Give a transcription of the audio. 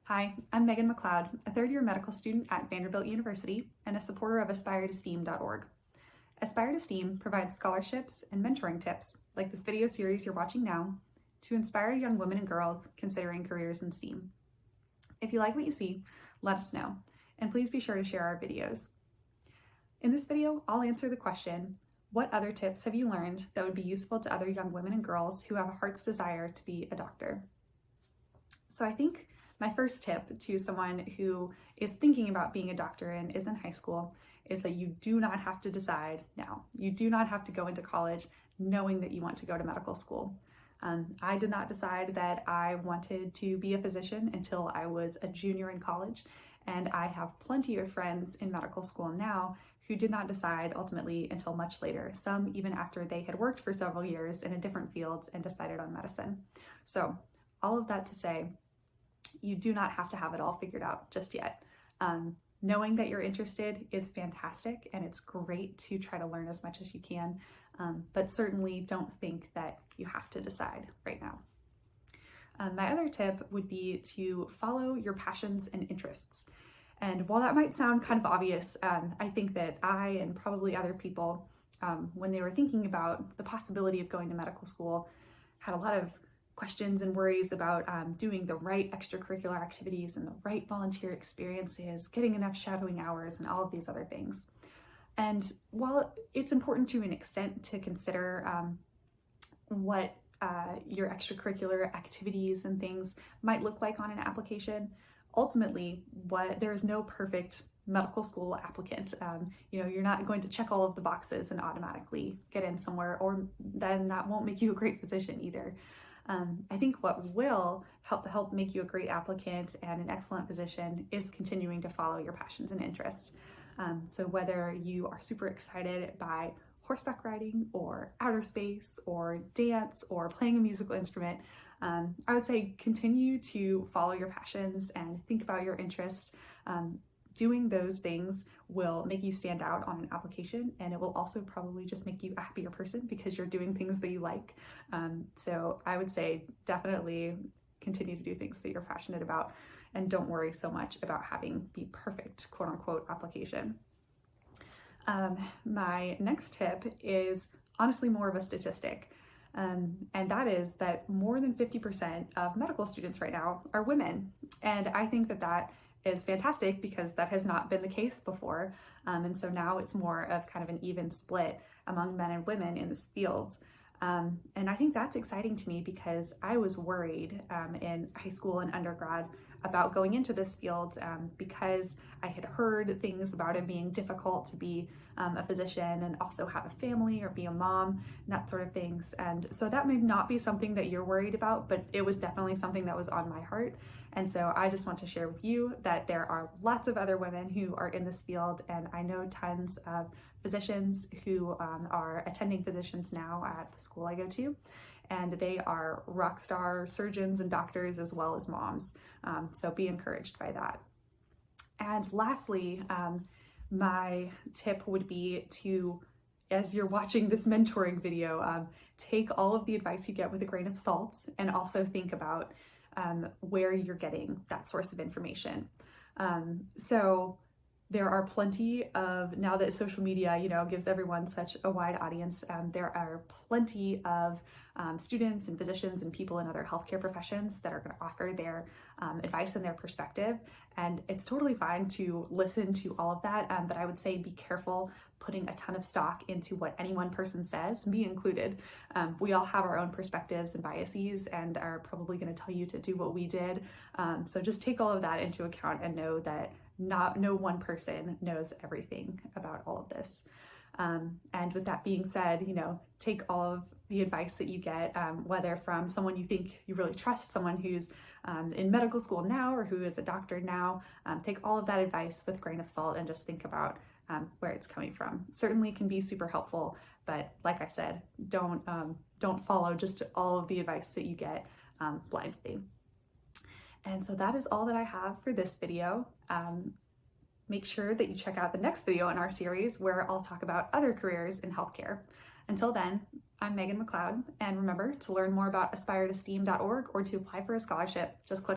Hi, I'm Megan McLeod, a third-year medical student at Vanderbilt University and a supporter of aspiretostem.org. Aspire to STEAM provides scholarships and mentoring tips, like this video series you're watching now, to inspire young women and girls considering careers in STEAM. If you like what you see, let us know, and please be sure to share our videos. In this video, I'll answer the question, what other tips have you learned that would be useful to other young women and girls who have a heart's desire to be a doctor? So I think my first tip to someone who is thinking about being a doctor and is in high school is that you do not have to decide now. You do not have to go into college knowing that you want to go to medical school. I did not decide that I wanted to be a physician until I was a junior in college, and I have plenty of friends in medical school now who did not decide ultimately until much later, some even after they had worked for several years in a different fields and decided on medicine. So all of that to say, you do not have to have it all figured out just yet. Knowing that you're interested is fantastic, and it's great to try to learn as much as you can, but certainly don't think that you have to decide right now. My other tip would be to follow your passions and interests. And while that might sound kind of obvious, I think that I and probably other people, when they were thinking about the possibility of going to medical school, had a lot of questions and worries about doing the right extracurricular activities and the right volunteer experiences, getting enough shadowing hours, and all of these other things. And while it's important to an extent to consider what your extracurricular activities and things might look like on an application, ultimately, there is no perfect medical school applicant. You're not going to check all of the boxes and automatically get in somewhere, or then that won't make you a great physician either. I think what will help make you a great applicant and an excellent physician is continuing to follow your passions and interests. So whether you are super excited by horseback riding or outer space or dance or playing a musical instrument, I would say continue to follow your passions and think about your interests. Doing those things will make you stand out on an application, and it will also probably just make you a happier person because you're doing things that you like. So I would say definitely continue to do things that you're passionate about, and don't worry so much about having the perfect quote unquote application. My next tip is honestly more of a statistic. And that is that more than 50% of medical students right now are women. And I think that is fantastic because that has not been the case before. And so now it's more of kind of an even split among men and women in this field. And I think that's exciting to me because I was worried in high school and undergrad about going into this field because I had heard things about it being difficult to be a physician and also have a family or be a mom and that sort of things. And so that may not be something that you're worried about, but it was definitely something that was on my heart. And so I just want to share with you that there are lots of other women who are in this field, and I know tons of physicians who are attending physicians now at the school I go to, and they are rock star surgeons and doctors as well as moms. So be encouraged by that. And lastly, my tip would be to, as you're watching this mentoring video, take all of the advice you get with a grain of salt, and also think about where you're getting that source of information. So there are plenty of, now that social media, gives everyone such a wide audience, there are plenty of students and physicians and people in other healthcare professions that are going to offer their advice and their perspective. And it's totally fine to listen to all of that, but I would say be careful putting a ton of stock into what any one person says, me included. We all have our own perspectives and biases and are probably going to tell you to do what we did. So just take all of that into account and know that no one person knows everything about all of this. And with that being said, take all of the advice that you get, whether from someone you think you really trust, someone who's in medical school now or who is a doctor now, take all of that advice with a grain of salt and just think about where it's coming from. Certainly can be super helpful, but like I said, don't follow just all of the advice that you get blindly. And so that is all that I have for this video. Make sure that you check out the next video in our series where I'll talk about other careers in healthcare. Until then, I'm Megan McLeod, and remember to learn more about aspiretostem.org or to apply for a scholarship, just click